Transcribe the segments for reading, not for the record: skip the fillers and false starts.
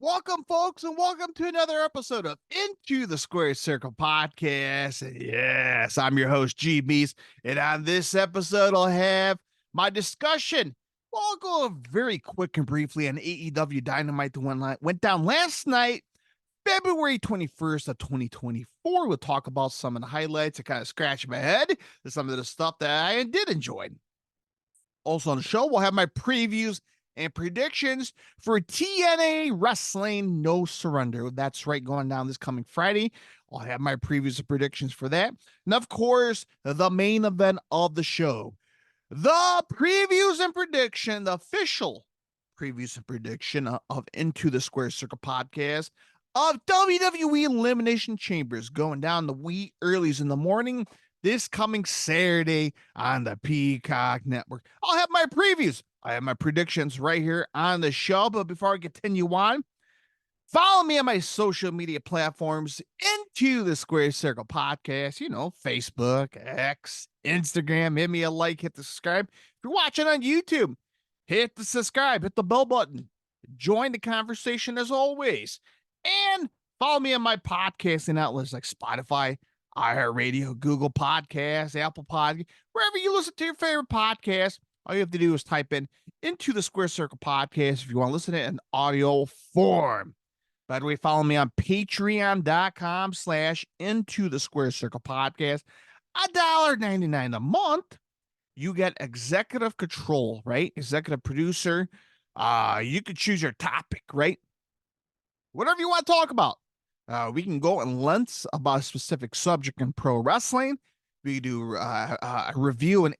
Welcome, folks, and welcome to another episode of Into the Square Circle podcast. And yes, I'm your host, G Beast, and on this episode, I'll have my discussion. Well, I'll go very quick and briefly on AEW Dynamite. The one that went down last night, February 21st of 2024. We'll talk about some of the highlights. I kind of scratched my head to some of the stuff that I did enjoy. Also on the show, we'll have my previews and predictions for TNA Wrestling No Surrender. That's right, going down this coming Friday. I'll have my previews and predictions for that. And of course, the main event of the show, the previews and prediction, the official previews and prediction of Into the Square Circle podcast of WWE Elimination Chambers going down the wee earlies in the morning this coming Saturday on the Peacock Network. I'll have my previews. I have my predictions right here on the show. But before I continue on, follow me on my social media platforms Into the Square Circle podcast. You know, Facebook, X, Instagram. Hit me a like, hit the subscribe. If you're watching on YouTube, hit the subscribe, hit the bell button. Join the conversation as always. And follow me on my podcasting outlets like Spotify, iHeartRadio, Google Podcasts, Apple Podcasts, wherever you listen to your favorite podcast. All you have to do is type in Into the Square Circle podcast if you want to listen to it in audio form. By the way, follow me on patreon.com/Into the Square Circle podcast. $1.99 a month. You get executive control, right? Executive producer. You could choose your topic, right? Whatever you want to talk about. We can go in lengths about a specific subject in pro wrestling. We do a review and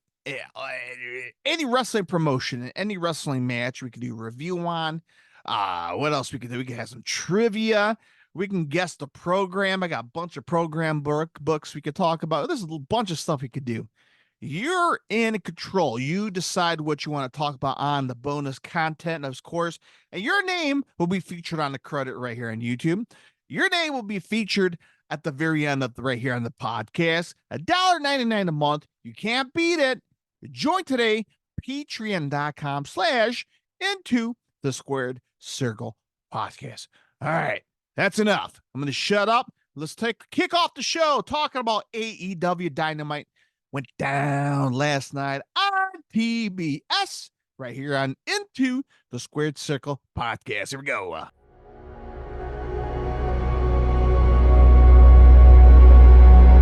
any wrestling promotion, any wrestling match. We can do a review on. What else we can do? We can have some trivia. We can guess the program. I got a bunch of program books we could talk about. There's a bunch of stuff we could do. You're in control. You decide what you want to talk about on the bonus content, of course, and your name will be featured on the credit right here on YouTube. Your name will be featured at the very end of right here on the podcast. $1.99 a month. You can't beat it. Join today, patreon.com/Into the Squared Circle podcast. All right, that's enough. I'm going to shut up. Let's kick off the show talking about AEW Dynamite. Went down last night on TBS right here on Into the Squared Circle podcast. Here we go.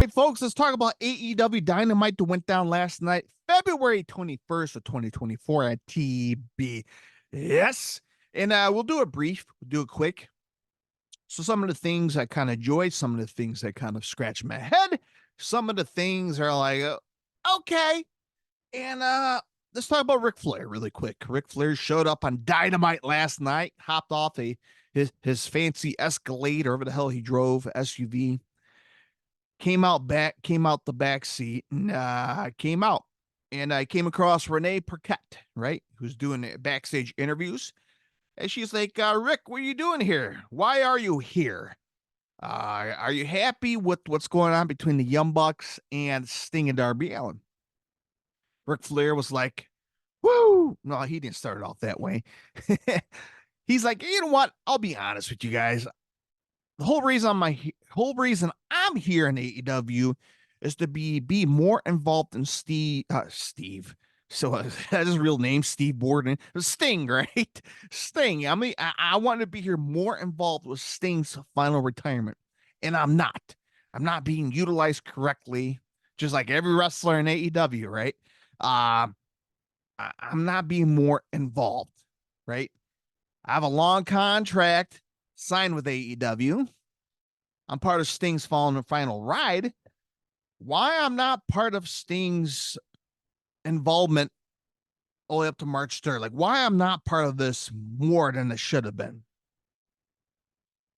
Hey, folks, let's talk about AEW Dynamite that went down last night, February 21st of 2024 at TBS. And we'll do it brief. We'll do it quick. So some of the things I kind of enjoyed, some of the things that kind of scratch my head, some of the things are like, okay. And let's talk about Ric Flair really quick. Ric Flair showed up on Dynamite last night, hopped off his fancy Escalade, or whatever the hell he drove, SUV. Came out the back seat, and came out. And I came across Renee Paquette, right, who's doing backstage interviews. And she's like, Rick, what are you doing here? Why are you here? Are you happy with what's going on between the Young Bucks and Sting and Darby Allin? Ric Flair was like, woo. No, he didn't start it off that way. He's like, you know what? I'll be honest with you guys. The whole reason I'm here in AEW is to be more involved in Steve. So that's his real name, Steve Borden. Sting, right? Sting. I mean, I want to be here more involved with Sting's final retirement. And I'm not. I'm not being utilized correctly, just like every wrestler in AEW, right? I'm not being more involved, right? I have a long contract signed with AEW. I'm part of Sting's final ride. Why I'm not part of Sting's involvement all the way up to March 3rd. Like, why I'm not part of this more than I should have been.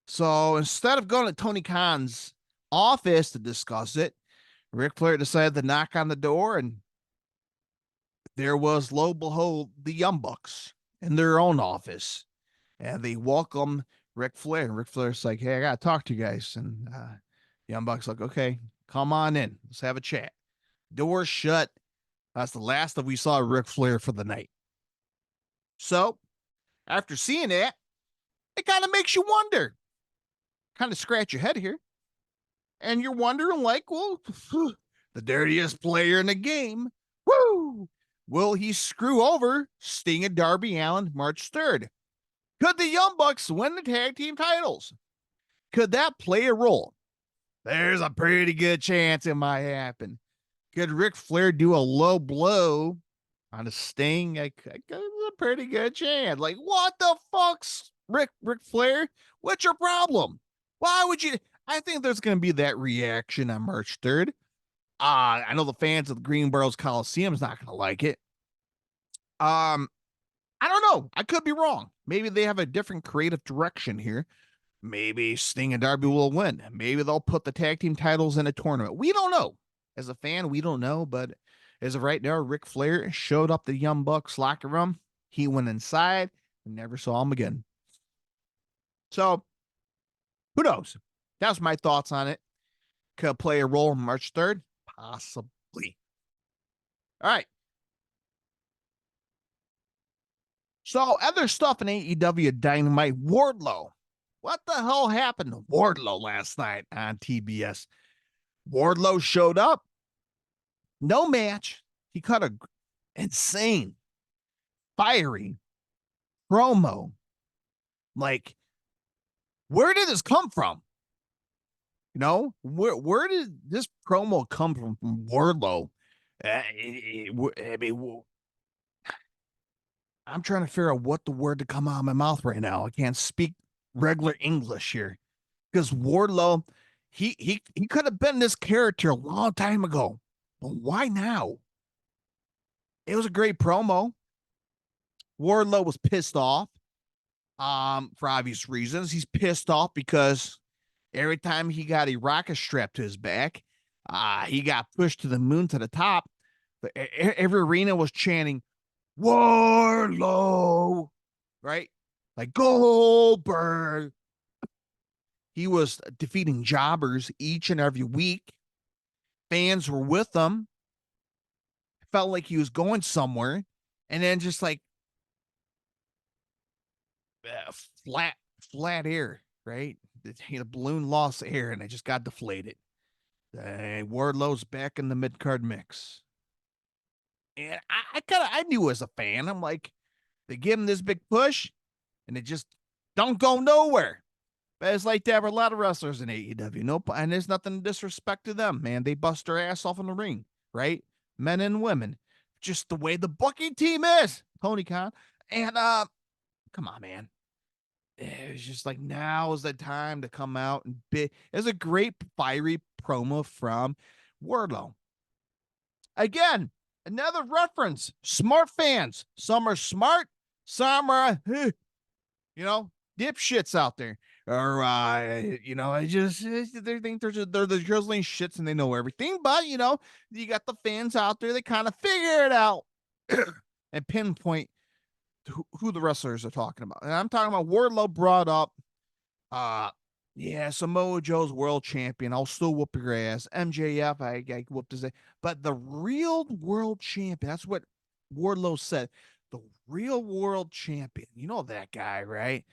So instead of going to Tony Khan's office to discuss it, Ric Flair decided to knock on the door, and there was, lo and behold, the Young Bucks in their own office. And they welcome Ric Flair. And Ric Flair's like, hey, I got to talk to you guys. And Young Bucks like, okay, come on in. Let's have a chat. Doors shut. That's the last that we saw Ric Flair for the night. So after seeing that, it kind of makes you wonder, kind of scratch your head here. And you're wondering, like, well, the dirtiest player in the game, woo, will he screw over Sting and Darby Allin March 3rd? Could the Young Bucks win the tag team titles? Could that play a role? There's a pretty good chance it might happen. Could Ric Flair do a low blow on a Sting? There's a pretty good chance. Like, what the fuck's Ric Flair? What's your problem? Why would you? I think there's going to be that reaction on March 3rd. I know the fans of the Greenboro's Coliseum is not going to like it. I don't know. I could be wrong. Maybe they have a different creative direction here. Maybe Sting and Darby will win. Maybe they'll put the tag team titles in a tournament. We don't know. As a fan, we don't know. But as of right now, Ric Flair showed up the Young Bucks locker room. He went inside and never saw him again. So, who knows? That's my thoughts on it. Could play a role March 3rd? Possibly. All right. So, other stuff in AEW Dynamite, Wardlow. What the hell happened to Wardlow last night on TBS? Wardlow showed up. No match. He cut a insane, fiery promo. Like, where did this come from? You know, where did this promo come from Wardlow? I mean, I'm trying to figure out what the word to come out of my mouth right now. I can't speak regular English here because Wardlow, he could have been this character a long time ago, but why now? It was a great promo. Wardlow was pissed off, for obvious reasons. He's pissed off because every time he got a rocket strapped to his back, he got pushed to the moon to the top. Every arena was chanting Wardlow, right? Like Goldberg. He was defeating jobbers each and every week. Fans were with him. Felt like he was going somewhere. And then just like flat air, right? The balloon lost air and it just got deflated. Wardlow's back in the mid-card mix. And I knew as a fan, I'm like, they give him this big push and it just don't go nowhere. But it's like that with a lot of wrestlers in AEW. Nope. And there's nothing disrespect to them, man. They bust their ass off in the ring, right? Men and women. Just the way the booking team is, Tony Khan. And come on, man. It was just like, now is the time to come out and be. It was a great fiery promo from Wardlow. Again, another reference. Smart fans. Some are smart, some are, dipshits out there. Or, I just, they think they're the drizzling shits and they know everything. But, you got the fans out there that kind of figure it out and pinpoint who the wrestlers are talking about. And I'm talking about Wardlow brought up, Samoa Joe's world champion. I'll still whoop your ass. MJF, I whooped his ass. But the real world champion, that's what Wardlow said. The real world champion. You know that guy, right?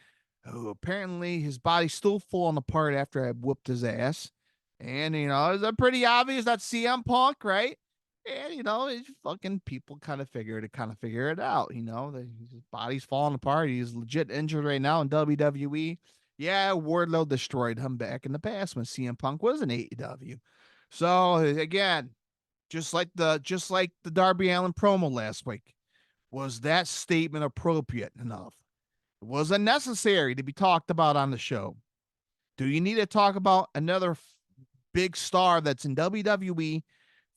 Who apparently his body's still falling apart after I whooped his ass. And, it's pretty obvious that's CM Punk, right? And, fucking people kind of figure it out. His body's falling apart. He's legit injured right now in WWE. Yeah, Wardlow destroyed him back in the past when CM Punk was in AEW. So again, just like the Darby Allin promo last week, was that statement appropriate enough? It wasn't necessary to be talked about on the show. Do you need to talk about another big star that's in WWE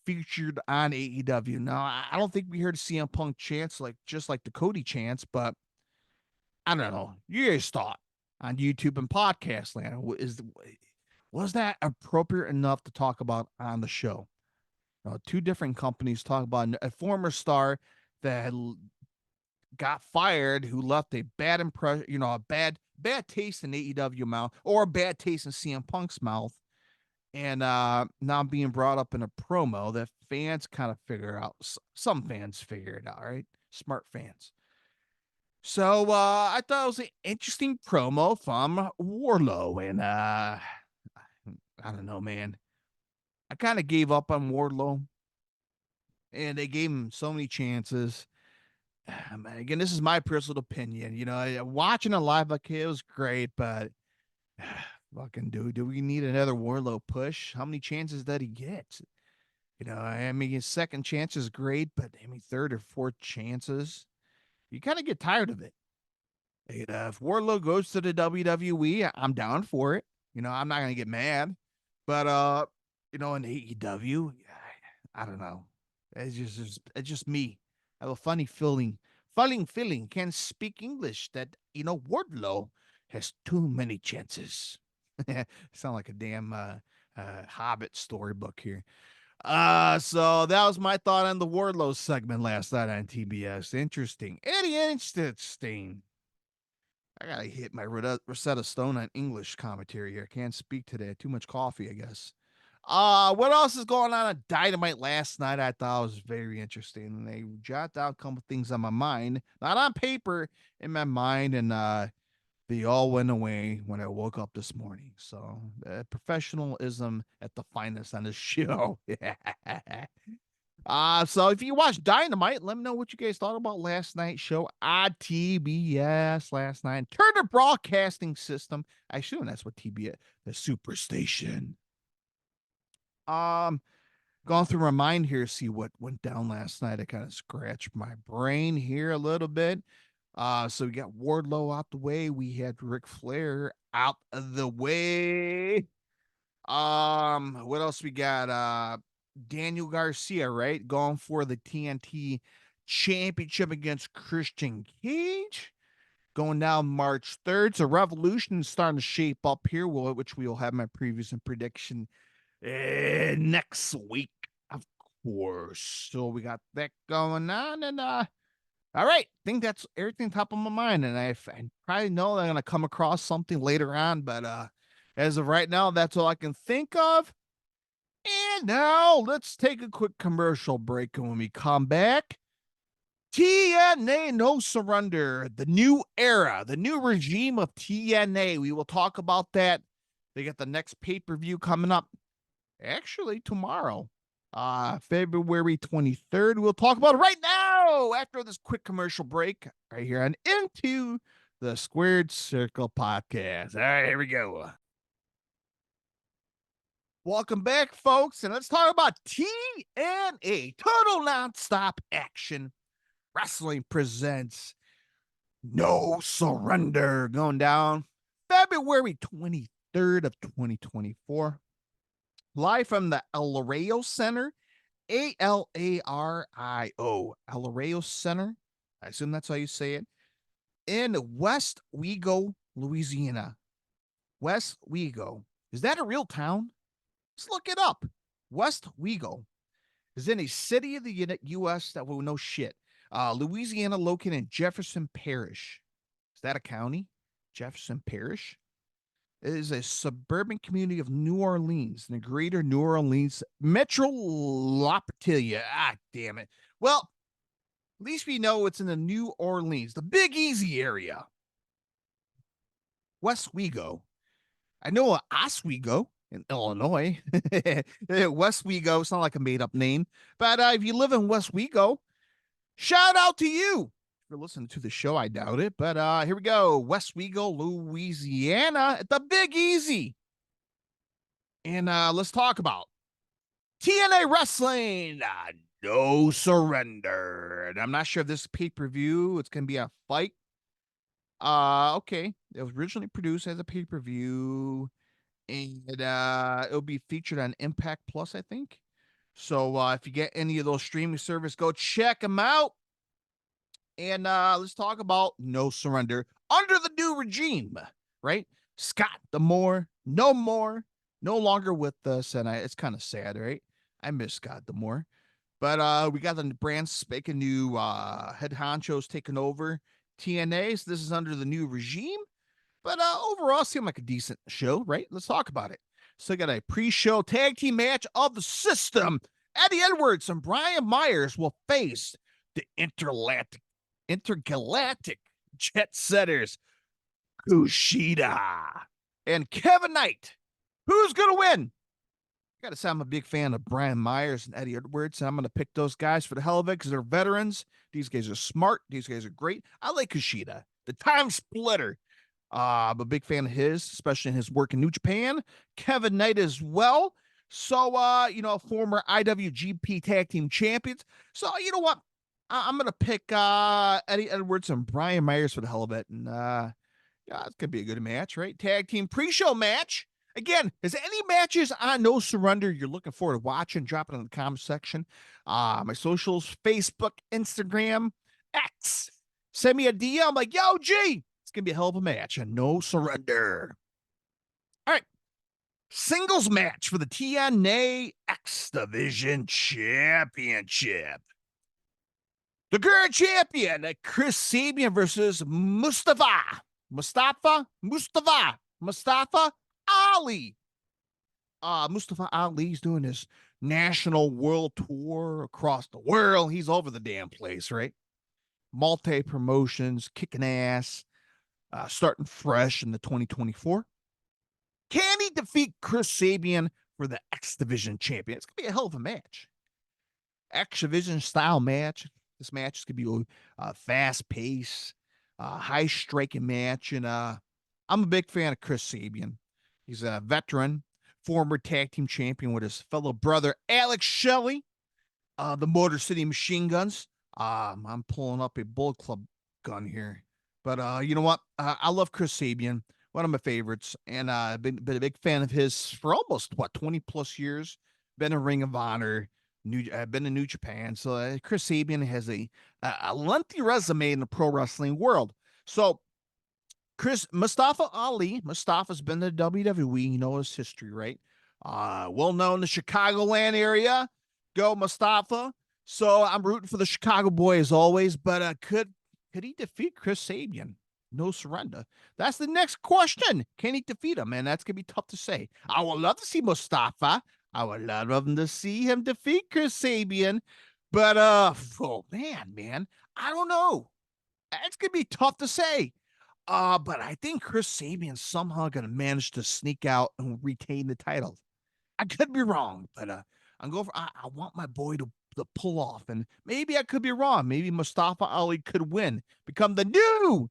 featured on AEW? Now, I don't think we heard CM Punk chants just like the Cody chants, but I don't know. You guys thought on YouTube and podcast land, was that appropriate enough to talk about on the show? Two different companies talk about a former star that got fired, who left a bad impression, a bad taste in AEW mouth, or a bad taste in CM Punk's mouth, and now being brought up in a promo that fans kind of figure out. Some fans figure it out, right? Smart fans. So I thought it was an interesting promo from Wardlow, and I don't know, man. I kind of gave up on Wardlow, and they gave him so many chances. Again, this is my personal opinion. Watching it live, like it was great, but fucking dude, do we need another Wardlow push? How many chances did he get? I mean, his second chance is great, but I mean, third or fourth chances, you kind of get tired of it. If Wardlow goes to the WWE, I'm down for it. I'm not gonna get mad, but in AEW, I don't know. It's just me. I have a funny feeling. Can't speak English. That Wardlow has too many chances. Sound like a damn Hobbit storybook here. So that was my thought on the Wardlow segment last night on TBS. Interesting. Interesting. I gotta hit my Rosetta Stone on English commentary here. I can't speak today. Too much coffee, I guess. What else is going on Dynamite last night? I thought was very interesting. They jotted down a couple things on my mind, not on paper, in my mind, and they all went away when I woke up this morning. So professionalism at the finest on this show. So if you watch Dynamite, let me know what you guys thought about last night's show on TBS last night. Turner Broadcasting System. I assume that's what TBS, the Superstation. Going through my mind here, see what went down last night. I kind of scratched my brain here a little bit. So we got Wardlow out the way. We had Ric Flair out of the way. What else we got? Daniel Garcia, right? Going for the TNT championship against Christian Cage. Going down March 3rd. So Revolution is starting to shape up here, which we will have my previews and prediction next week, of course. So we got that going on. And all right, I think that's everything top of my mind. And I probably know I'm gonna come across something later on, but as of right now, that's all I can think of. And now let's take a quick commercial break. And when we come back, TNA No Surrender, the new era, the new regime of TNA. We will talk about that. They got the next pay-per-view coming up actually tomorrow, February 23rd. We'll talk about it right now after this quick commercial break right here on Into the Squared Circle podcast. All right, here we go. Welcome back, folks, and let's talk about TNA, Total Nonstop Action Wrestling presents No Surrender, going down February 23rd of 2024. Live from the El Lario Center, Alario, El Lario Center. I assume that's how you say it. In West Wego, Louisiana. West Wego. Is that a real town? Let's look it up. West Wego is in a city of the U.S. that will know shit. Louisiana, located in Jefferson Parish. Is that a county? Jefferson Parish? It is a suburban community of New Orleans, in the greater New Orleans metropolitan. Damn it. Well, at least we know it's in the New Orleans, the Big Easy area. West Wego. I know Oswego in Illinois. West Wego, it's not like a made-up name. But if you live in West Wego, shout out to you. For listening to the show, I doubt it, but here we go. West Wego, Louisiana, at the Big Easy. And let's talk about TNA Wrestling, No Surrender. And I'm not sure if this pay-per-view, it's going to be a fight. Okay. It was originally produced as a pay-per-view, and it'll be featured on Impact Plus, I think. So if you get any of those streaming service, go check them out. And let's talk about No Surrender under the new regime, right? Scott D'Amore, no longer with us, and it's kind of sad, right? I miss Scott D'Amore, but we got the brand spanking new head honchos taking over TNA. So this is under the new regime, but overall, seemed like a decent show, right? Let's talk about it. So, got a pre-show tag team match of the system. Eddie Edwards and Brian Myers will face the intergalactic Jet Setters, Kushida and Kevin Knight. Who's going to win? I got to say, I'm a big fan of Brian Myers and Eddie Edwards, and I'm going to pick those guys for the hell of it because they're veterans. These guys are smart. These guys are great. I like Kushida, the time splitter. I'm a big fan of his, especially in his work in New Japan. Kevin Knight as well. So, former IWGP Tag Team Champions. So, you know what? I'm going to pick Eddie Edwards and Brian Myers for the hell of it. And, it's going to be a good match, right? Tag Team pre-show match. Again, is there any matches on No Surrender you're looking forward to watching? Drop it in the comment section. My socials, Facebook, Instagram, X. Send me a DM like, yo, G. It's going to be a hell of a match and No Surrender. All right. Singles match for the TNA X Division Championship. The current champion, Chris Sabian versus Mustafa Ali. Mustafa Ali's doing his national world tour across the world. He's over the damn place, right? Multi-promotions, kicking ass, starting fresh in the 2024. Can he defeat Chris Sabian for the X Division champion? It's going to be a hell of a match. X Division style match. This match is going to be a fast-paced, high-striking match. And I'm a big fan of Chris Sabian. He's a veteran, former tag team champion with his fellow brother, Alex Shelley, the Motor City Machine Guns. I'm pulling up a Bullet Club gun here. But you know what? I love Chris Sabian, one of my favorites. And I've been a big fan of his for almost, 20-plus years. Been a Ring of Honor. Been in New Japan. So Chris Sabian has a lengthy resume in the pro wrestling world. So Mustafa Ali. Mustafa's been to WWE. You know his history, right? Well known in the Chicagoland area. Go Mustafa. So I'm rooting for the Chicago boy as always. But could he defeat Chris Sabian? No Surrender. That's the next question. Can he defeat him? And that's gonna be tough to say. I would love to see Mustafa. I would love him to see him defeat Chris Sabian. But man, I don't know. It's gonna be tough to say. But I think Chris Sabian's somehow going to manage to sneak out and retain the title. I could be wrong, but I'm going for. I want my boy to pull off, and maybe I could be wrong. Maybe Mustafa Ali could win, become the new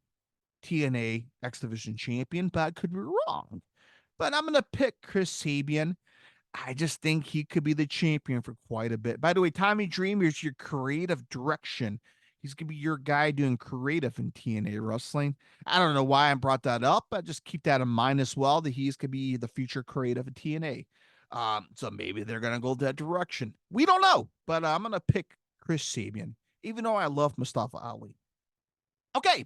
TNA X Division champion, but I could be wrong. But I'm going to pick Chris Sabian. I just think he could be the champion for quite a bit. By the way, Tommy Dreamer is your creative direction. He's going to be your guy doing creative in TNA wrestling. I don't know why I brought that up, but just keep that in mind as well, that he's going to be the future creative in TNA. So maybe they're going to go that direction. We don't know, but I'm going to pick Chris Sabian, even though I love Mustafa Ali. Okay.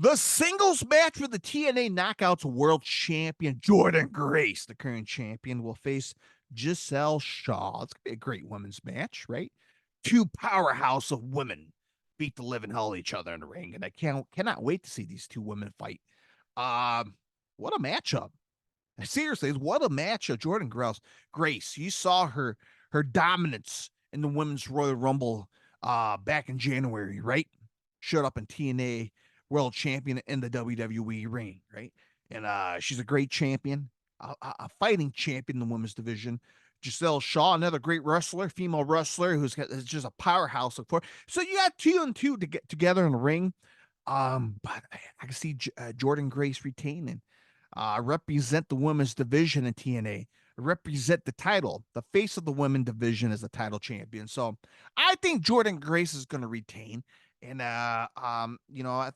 The singles match for the TNA Knockouts World Champion, Jordan Grace, the current champion, will face Giselle Shaw. It's going to be a great women's match, right? Two powerhouse of women beat the living hell out of each other in the ring, and I cannot wait to see these two women fight. What a matchup! Seriously, what a matchup. Jordan Grace, you saw her dominance in the Women's Royal Rumble back in January, right? Showed up in TNA World Champion in the WWE ring, right? And she's a great champion, a fighting champion in the women's division. Giselle Shaw, another great wrestler, female wrestler is just a powerhouse. So you got 2 and 2 to get together in the ring. But I can see Jordan Grace retaining. Represent the women's division in TNA. Represent the title. The face of the women division as the title champion. So I think Jordan Grace is going to retain. And I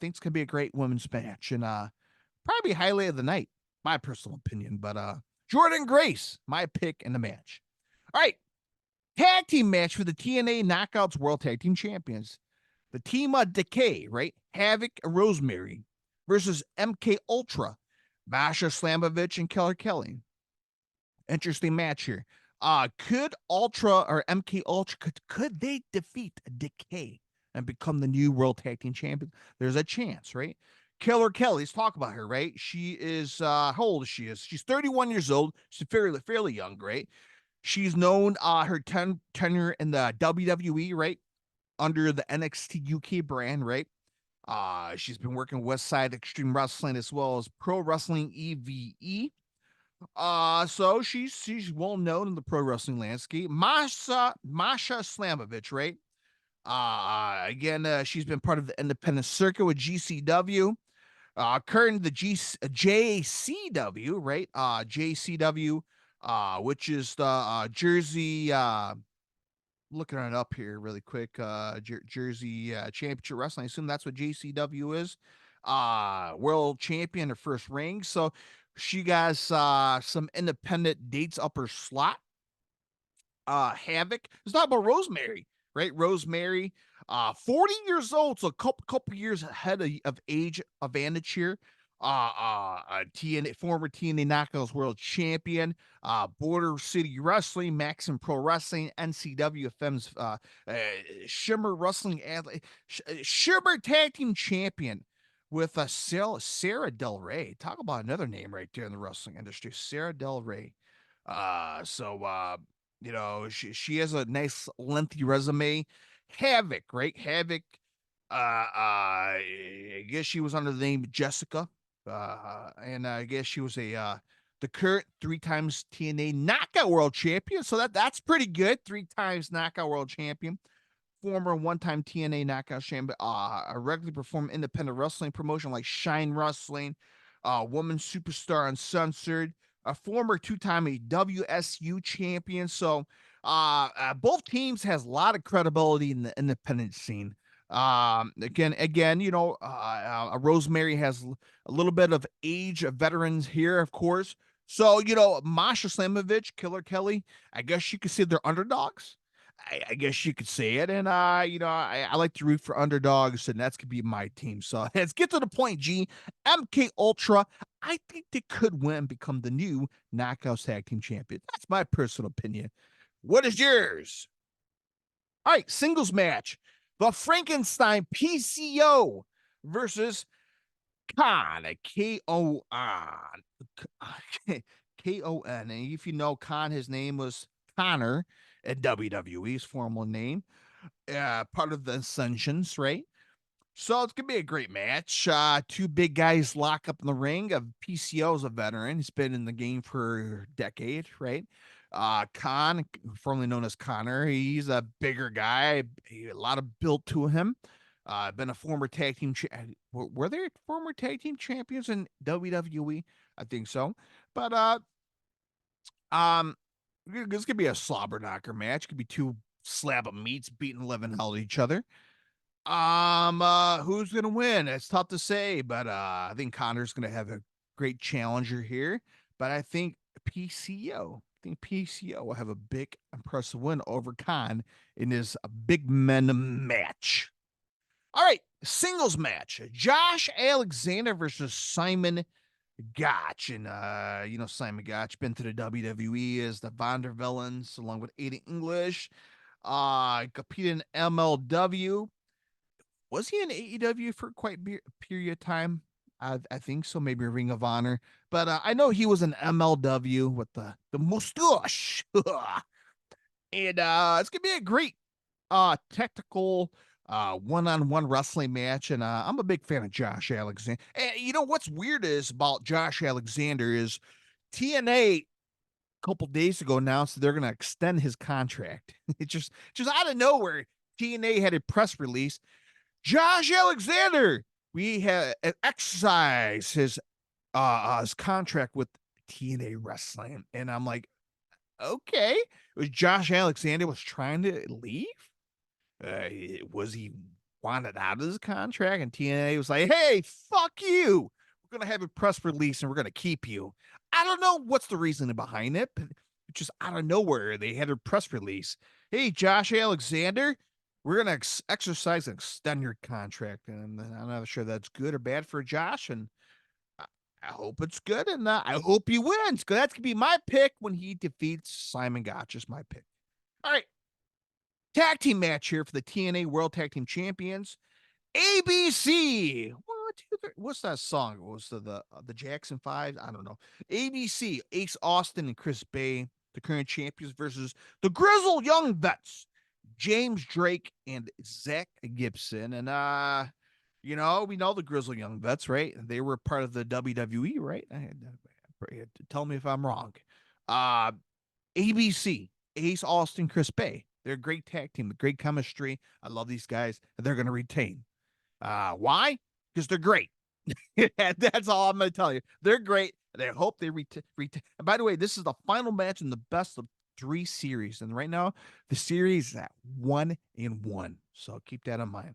think it's gonna be a great women's match, and probably highlight of the night, my personal opinion. But Jordan Grace, my pick in the match. All right, tag team match for the TNA Knockouts World Tag Team Champions. The team of Decay, right? Havoc and Rosemary versus MK Ultra, Masha Slamovich and Keller Kelly. Interesting match here. Could Ultra or MK Ultra could they defeat Decay and become the new World Tag Team Champion? There's a chance, right? Keller Kelly, let's talk about her, right? She is, how old is she? She's 31 years old. She's fairly young, right? She's known her tenure in the WWE, right? Under the NXT UK brand, right? She's been working West Side Extreme Wrestling as well as Pro Wrestling EVE. So she's well known in the pro wrestling landscape. Masha Slamovich, right? Again, she's been part of the independent circuit with GCW. Current the JCW, right? JCW, which is the Jersey. Looking it up here really quick. Jersey Championship Wrestling. I assume that's what JCW is. World champion, her first ring. So she got some independent dates up her slot. Havoc. Let's talk about Rosemary, right? Rosemary, 40 years old, so a couple years ahead of age advantage here. TNA, former TNA Knockouts World Champion, Border City Wrestling, Maxim Pro Wrestling, NCW FM's Shimmer Wrestling, Shimmer Tag Team Champion with Sarah Del Rey. Talk about another name right there in the wrestling industry, Sarah Del Rey. She has a nice lengthy resume. Havoc, right? Havoc. I guess she was under the name Jessica. And I guess she was the current 3 times TNA Knockout World Champion. So that's pretty good. 3 times Knockout World Champion. Former 1-time TNA Knockout Champion. Regularly performed independent wrestling promotion like Shine Wrestling. Woman Superstar Uncensored. A former 2-time WSU champion. So both teams has a lot of credibility in the independent scene. Again, Rosemary has a little bit of age of veterans here, of course. So, Masha Slamovich, Killer Kelly, I guess you could say they're underdogs. I guess you could say it. And, I like to root for underdogs, and that's going to be my team. So let's get to the point, G. MK Ultra, I think they could win and become the new Knockouts Tag Team Champion. That's my personal opinion. What is yours? All right, singles match. The Frankenstein PCO versus Khan, K-O-N. K-O-N. And if you know Khan, his name was Connor at WWE's formal name. Part of the Ascensions, right? So it's going to be a great match. 2 big guys lock up in the ring. PCO is a veteran. He's been in the game for a decade, right? Khan, formerly known as Connor, he's a bigger guy, a lot of build to him. Been a former tag team. Were there former tag team champions in WWE? I think so. But this could be a slobber knocker match. It could be 2 slab of meats beating the living hell out of each other. Who's gonna win? It's tough to say, but I think Connor's gonna have a great challenger here. But I think PCO will have a big, impressive win over Khan in this big men match. All right, singles match. Josh Alexander versus Simon Gotch. And, Simon Gotch been to the WWE as the Vondervillains along with Aiden English. Competed in MLW. Was he in AEW for quite a period of time? I think so, maybe Ring of Honor. But I know he was in MLW with the mustache. And it's gonna be a great technical one-on-one wrestling match. And I'm a big fan of Josh Alexander. And you know what's weird is about Josh Alexander is TNA a couple days ago announced that they're gonna extend his contract. It just out of nowhere, TNA had a press release. Josh Alexander, we have exercised his contract with TNA Wrestling, and I'm like, okay, it was Josh Alexander was trying to leave. Was he wanted out of his contract? And TNA was like, hey, fuck you. We're gonna have a press release and we're gonna keep you. I don't know what's the reasoning behind it, but just out of nowhere they had a press release. Hey, Josh Alexander, we're going to exercise and extend your contract. And I'm not sure that's good or bad for Josh. And I hope it's good. And I hope he wins, because that's going to be my pick when he defeats Simon Gotch. Is my pick. All right. Tag team match here for the TNA World Tag Team Champions. ABC. 1, 2, 3. What's that song? Was the Jackson 5? I don't know. ABC. Ace Austin and Chris Bay, the current champions, versus the Grizzled Young Vets, James Drake and Zach Gibson. And You know, we know the Grizzly Young Vets, right? They were part of the WWE, right? Tell me if I'm wrong. Uh, ABC, Ace Austin, Chris Bay. They're a great tag team, great chemistry. I love these guys. They're going to retain. Why? Because they're great. That's all I'm going to tell you. They're great. They hope they retain. And by the way, this is the final match in the best of 3 series. And right now, the series is at 1-1. So keep that in mind.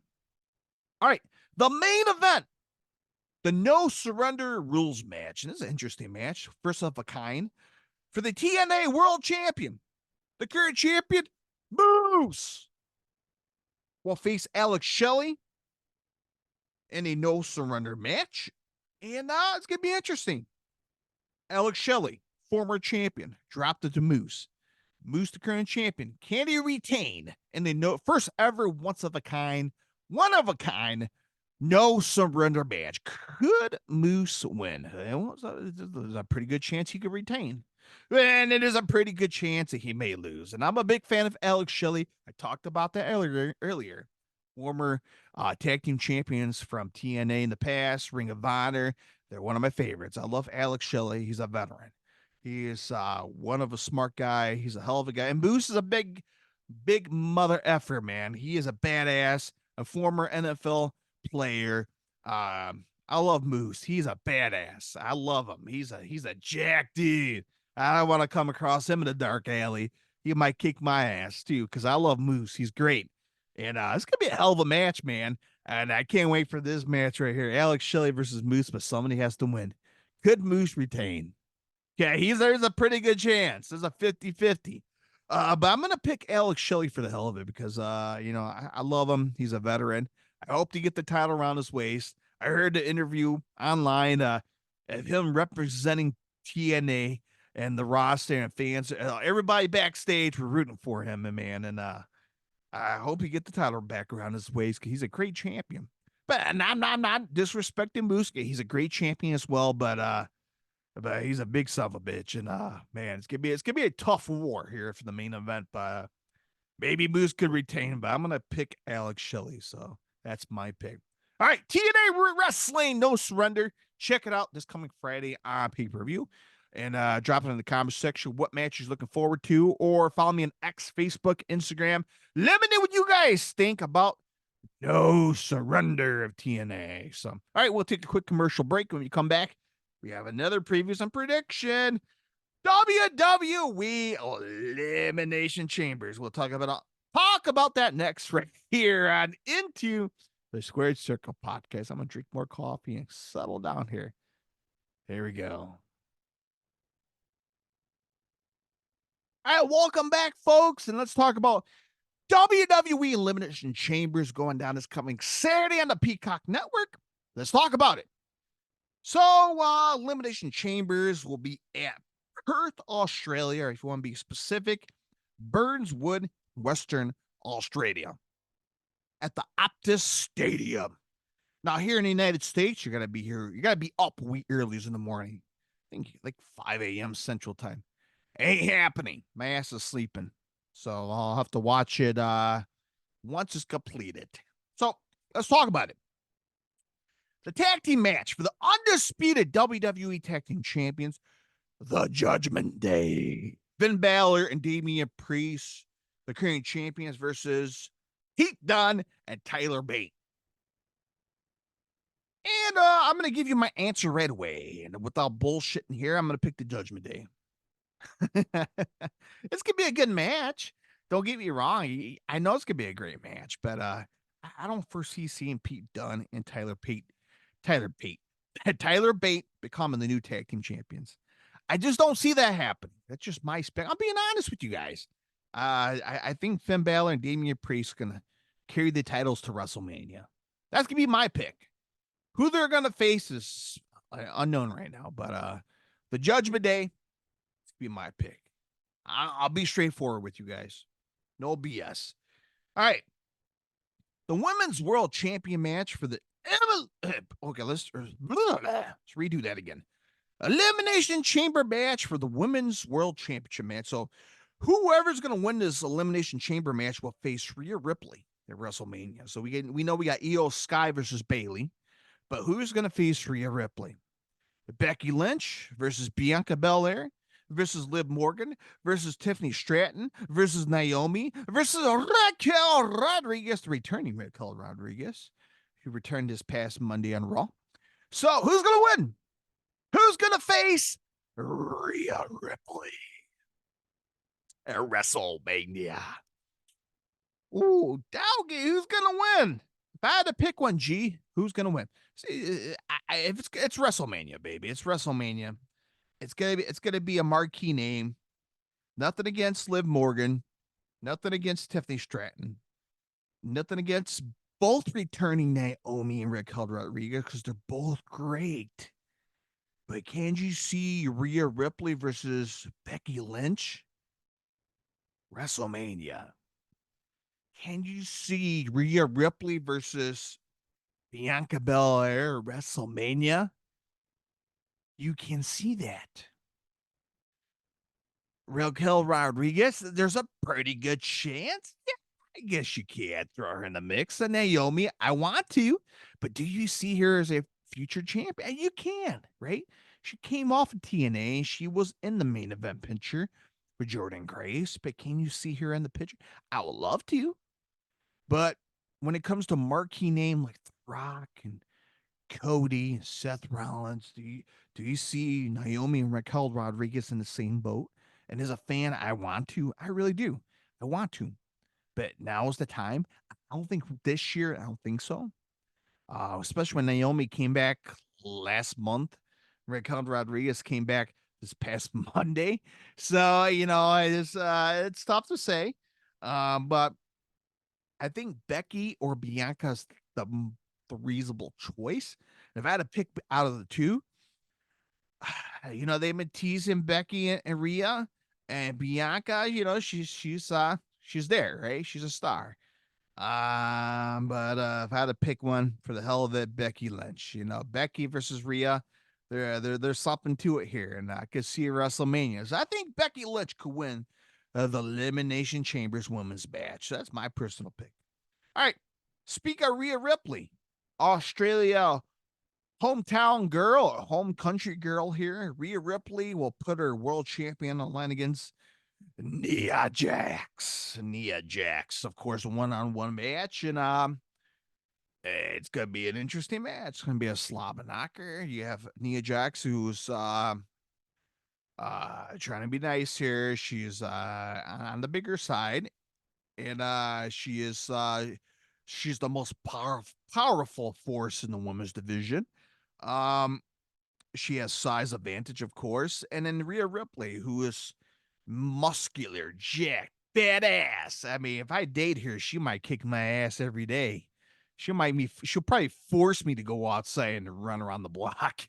All right. The main event, the No Surrender Rules match. And this is an interesting match. First of a kind. For the TNA World Champion, the current champion, Moose, will face Alex Shelley in a no surrender match. And it's going to be interesting. Alex Shelley, former champion, dropped it to Moose. Moose, the current champion. Can he retain in the first ever one of a kind, no surrender match? Could Moose win? There's a pretty good chance he could retain. And it is a pretty good chance that he may lose. And I'm a big fan of Alex Shelley. I talked about that earlier. Former tag team champions from TNA in the past, Ring of Honor. They're one of my favorites. I love Alex Shelley. He's a veteran. He is one of a smart guy. He's a hell of a guy. And Moose is a big mother effer, man. He is a badass, a former NFL player. I love Moose. He's a badass. I love him. He's a jack dude. I don't want to come across him in a dark alley. He might kick my ass too, because I love Moose. He's great. And it's gonna be a hell of a match, man. And I can't wait for this match right here. Alex Shelley versus Moose, but somebody has to win. Could Moose retain? Yeah, there's a pretty good chance. There's a 50-50. But I'm gonna pick Alex Shelley for the hell of it because I love him. He's a veteran. I hope to get the title around his waist. I heard the interview online of him representing TNA and the roster and fans. Everybody backstage were rooting for him, man. And I hope he get the title back around his waist because he's a great champion. But I'm not disrespecting Moose. He's a great champion as well. But he's a big son of a bitch. And man, it's gonna be a tough war here for the main event. But maybe Moose could retain. But I'm gonna pick Alex Shelley. So that's my pick. All right, TNA Wrestling No Surrender. Check it out this coming Friday on pay-per-view. And drop it in the comment section what match you're looking forward to, or follow me on X, Facebook, Instagram. Let me know what you guys think about No Surrender of TNA. So, all right, we'll take a quick commercial break. When we come back, we have another previews and prediction. WWE Elimination Chambers. We'll talk about that next right here on Into the Squared Circle podcast. I'm gonna drink more coffee and settle down here. Here we go. All right, welcome back, folks, and let's talk about WWE Elimination Chambers going down this coming Saturday on the Peacock Network. Let's talk about it. So, Elimination Chambers will be at Perth, Australia, or if you want to be specific, Burnswood, Western Australia, at the Optus Stadium. Now, here in the United States, you got to be up wee early in the morning. I think like 5 a.m. Central Time. Ain't happening. My ass is sleeping. So I'll have to watch it once it's completed. So let's talk about it. The tag team match for the undisputed WWE Tag Team Champions, the Judgment Day. Finn Balor and Damian Priest, the current champions, versus Pete Dunne and Tyler Bate. And I'm going to give you my answer right away. And without bullshitting here, I'm going to pick the Judgment Day. It's gonna be a good match. Don't get me wrong. I know it's gonna be a great match, but I don't foresee seeing Pete Dunne and Tyler Bate becoming the new tag team champions. I just don't see that happening. That's just my spec. I'm being honest with you guys. I think Finn Balor and Damian Priest are gonna carry the titles to WrestleMania. That's gonna be my pick. Who they're gonna face is unknown right now, but the Judgment Day be my pick. I'll be straightforward with you guys. No BS. All right. The Women's World Champion match for the okay, let's redo that again. Elimination Chamber match for the Women's World Championship match. So whoever's going to win this Elimination Chamber match will face Rhea Ripley at WrestleMania. So we know we got Io Sky versus Bayley, but who's going to face Rhea Ripley? Becky Lynch versus Bianca Belair versus Liv Morgan versus Tiffany Stratton versus Naomi versus Raquel Rodriguez, the returning Raquel Rodriguez, who returned this past Monday on Raw. So who's going to win? Who's going to face Rhea Ripley at WrestleMania? Ooh, Dowgie, who's going to win? If I had to pick one, G, who's going to win? See, if it's WrestleMania, baby. It's WrestleMania. It's gonna be a marquee name. Nothing against Liv Morgan. Nothing against Tiffany Stratton. Nothing against both returning Naomi and Raquel Rodriguez because they're both great. But can you see Rhea Ripley versus Becky Lynch? WrestleMania. Can you see Rhea Ripley versus Bianca Belair? WrestleMania. You can see that. Raquel Rodriguez, there's a pretty good chance. Yeah, I guess you can throw her in the mix. And Naomi, I want to, but do you see her as a future champion? You can, right? She came off of TNA. She was in the main event picture with Jordan Grace, but can you see her in the picture? I would love to, but when it comes to marquee name like The Rock and Cody, Seth Rollins, do you see Naomi and Raquel Rodriguez in the same boat? And as a fan, I want to. I really do. I want to. But now is the time. I don't think this year, I don't think so. Especially when Naomi came back last month. Raquel Rodriguez came back this past Monday. So, it's tough to say. But I think Becky or Bianca's the reasonable choice. And if I had to pick out of the two, they've been teasing Becky and Rhea, and Bianca, she's there, right? She's a star. But if I had to pick one for the hell of it, Becky Lynch. Becky versus Rhea, there's something to it here, and I could see WrestleMania. So I think Becky Lynch could win the Elimination Chambers women's match. That's my personal pick. All right. Speak of Rhea Ripley, Australia hometown girl, or home country girl here. Rhea Ripley will put her world champion on line against Nia Jax. Nia Jax, of course, a one-on-one match, and it's gonna be an interesting match. It's gonna be a slobber knocker. You have Nia Jax, who's trying to be nice here. She's on the bigger side, and she's the most powerful force in the women's division. She has size advantage, of course, and then Rhea Ripley, who is muscular, jacked, badass. I mean, if I date her, she might kick my ass every day. She'll probably force me to go outside and run around the block.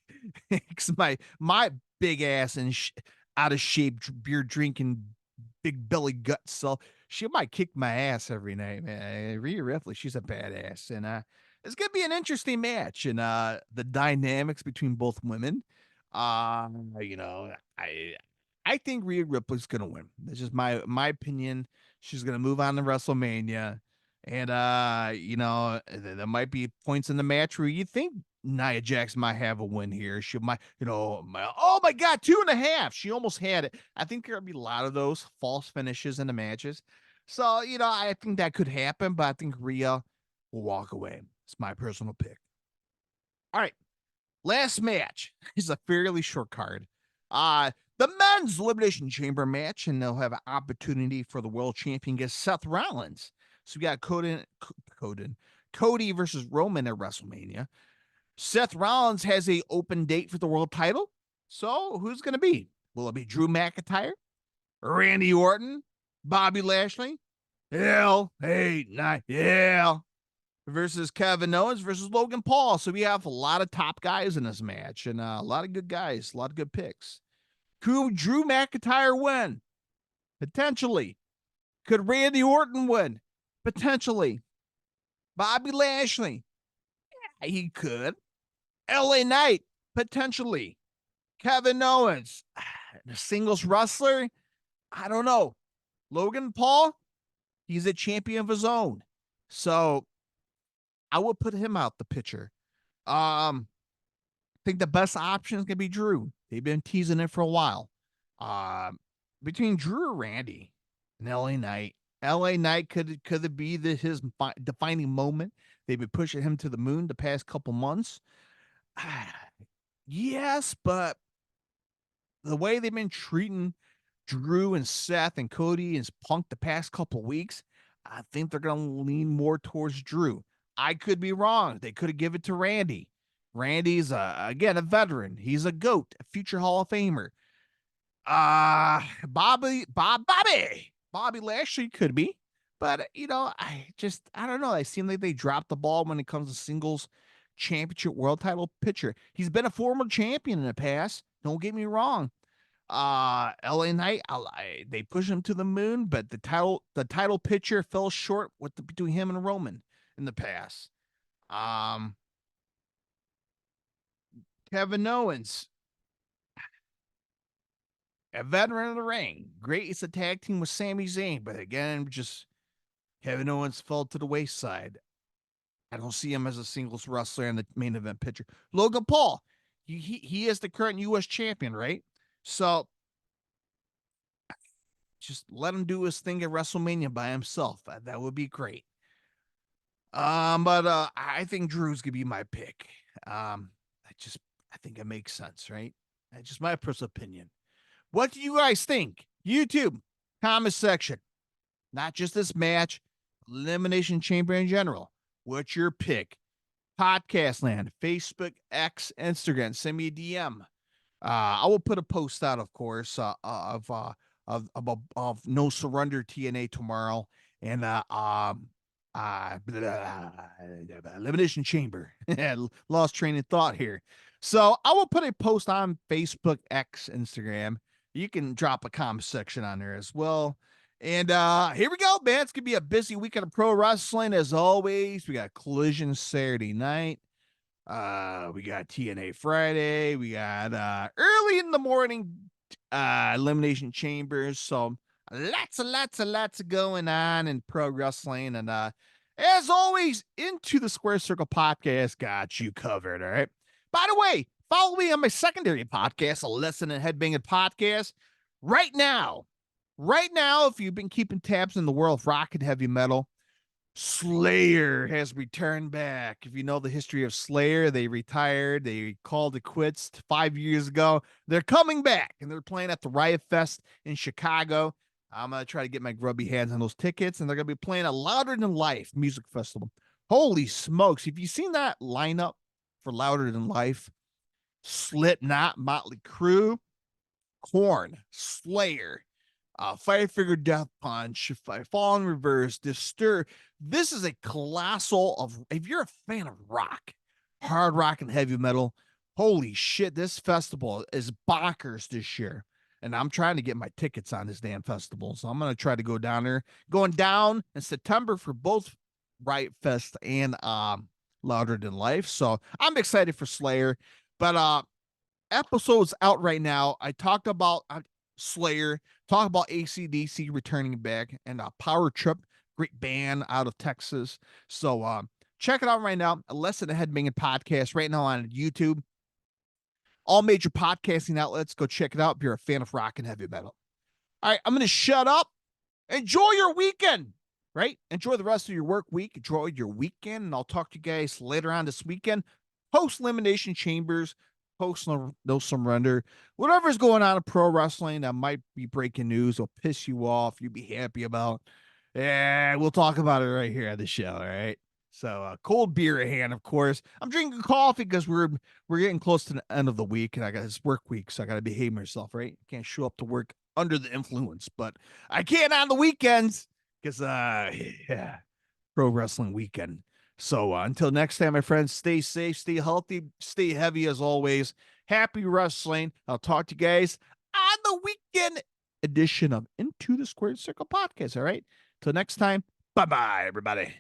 Because my big ass and out of shape beer drinking big belly gut self, she might kick my ass every night, man. Rhea Ripley, she's a badass, and it's gonna be an interesting match, and the dynamics between both women. Uh, you know, I think Rhea Ripley's gonna win. That's just my opinion. She's gonna move on to WrestleMania, and there might be points in the match where you think Nia Jax might have a win here. She might, oh my God, 2.5. She almost had it. I think there'll be a lot of those false finishes in the matches. So, I think that could happen, but I think Rhea will walk away. It's my personal pick. All right. Last match is a fairly short card. The men's Elimination Chamber match, and they'll have an opportunity for the world champion against Seth Rollins. So we got Cody versus Roman at WrestleMania. Seth Rollins has a open date for the world title. So who's going to be? Will it be Drew McIntyre, Randy Orton, Bobby Lashley, versus Kevin Owens versus Logan Paul? So we have a lot of top guys in this match, and a lot of good guys, a lot of good picks. Could Drew McIntyre win? Potentially. Could Randy Orton win? Potentially. Bobby Lashley? Yeah, he could. LA Knight? Potentially. Kevin Owens? The singles wrestler? I don't know. Logan Paul? He's a champion of his own. So I would put him out the picture. I think the best option is gonna be Drew. They've been teasing it for a while. Um, Between Drew or Randy and LA Knight. LA Knight could it be his defining moment? They've been pushing him to the moon the past couple months. Yes, but the way they've been treating Drew and Seth and Cody and Punk the past couple weeks, I think they're going to lean more towards Drew. I could be wrong. They could have given it to Randy. Randy's again a veteran. He's a GOAT, a future Hall of Famer. Bobby Lashley could be, but I don't know. I seem like they dropped the ball when it comes to singles championship world title picture. He's been a former champion in the past. Don't get me wrong. LA Knight, they pushed him to the moon, but the title picture fell short between him and Roman in the past. Kevin Owens, a veteran of the ring, great as a tag team with Sami Zayn, but again, just Kevin Owens fell to the wayside. I don't see him as a singles wrestler in the main event picture. Logan Paul, he is the current U.S. champion, right? So just let him do his thing at WrestleMania by himself. That would be great. But I think Drew's gonna be my pick. I think it makes sense, right? That's just my personal opinion. What do you guys think? YouTube, comment section. Not just this match, Elimination Chamber in general. What's your pick? Podcast land, Facebook, X, Instagram. Send me a DM. I will put a post out, of course, of No Surrender TNA tomorrow, and Elimination Chamber. Lost train of thought here. So I will put a post on Facebook, X, Instagram. You can drop a comment section on there as well. And here we go, man. It's gonna be a busy weekend of pro wrestling as always. We got Collision Saturday night. We got TNA Friday. We got early in the morning Elimination Chambers. So lots of going on in pro wrestling. And as always, Into the Square Circle podcast got you covered. All right. By the way, follow me on my secondary podcast, a Lesson and Headbanging podcast. Right now, if you've been keeping tabs in the world of rock and heavy metal, Slayer has returned back. If you know the history of Slayer, they retired. They called it quits 5 years ago. They're coming back, and they're playing at the Riot Fest in Chicago. I'm going to try to get my grubby hands on those tickets, and they're going to be playing a Louder Than Life music festival. Holy smokes. If you've seen that lineup for Louder Than Life, Slipknot, Motley Crue, Korn, Slayer, Five Finger Death Punch, Fall in Reverse, Disturb. This is a colossal of, if you're a fan of rock, hard rock and heavy metal, holy shit, this festival is bonkers this year. And I'm trying to get my tickets on this damn festival. So I'm going to try to go down there. Going down in September for both Riot Fest and Louder Than Life. So I'm excited for Slayer. But episodes out right now. I talked about Slayer, talk about AC/DC returning back, and Power Trip, great band out of Texas. So check it out right now. A Lesson Ahead Banging podcast right now on YouTube. All major podcasting outlets. Go check it out if you're a fan of rock and heavy metal. All right, I'm going to shut up. Enjoy your weekend, right? Enjoy the rest of your work week. Enjoy your weekend, and I'll talk to you guys later on this weekend. Post Elimination Chambers, post No Surrender, whatever's going on in pro wrestling that might be breaking news will piss you off, you'd be happy about. Yeah, we'll talk about it right here on the show. All right. So cold beer at hand, of course. I'm drinking coffee because we're getting close to the end of the week, and I got this work week, so I got to behave myself, right? Can't show up to work under the influence, but I can on the weekends because yeah, pro wrestling weekend. So until next time, my friends, stay safe, stay healthy, stay heavy as always. Happy wrestling. I'll talk to you guys on the weekend edition of Into the Squared Circle podcast. All right. Till next time. Bye-bye, everybody.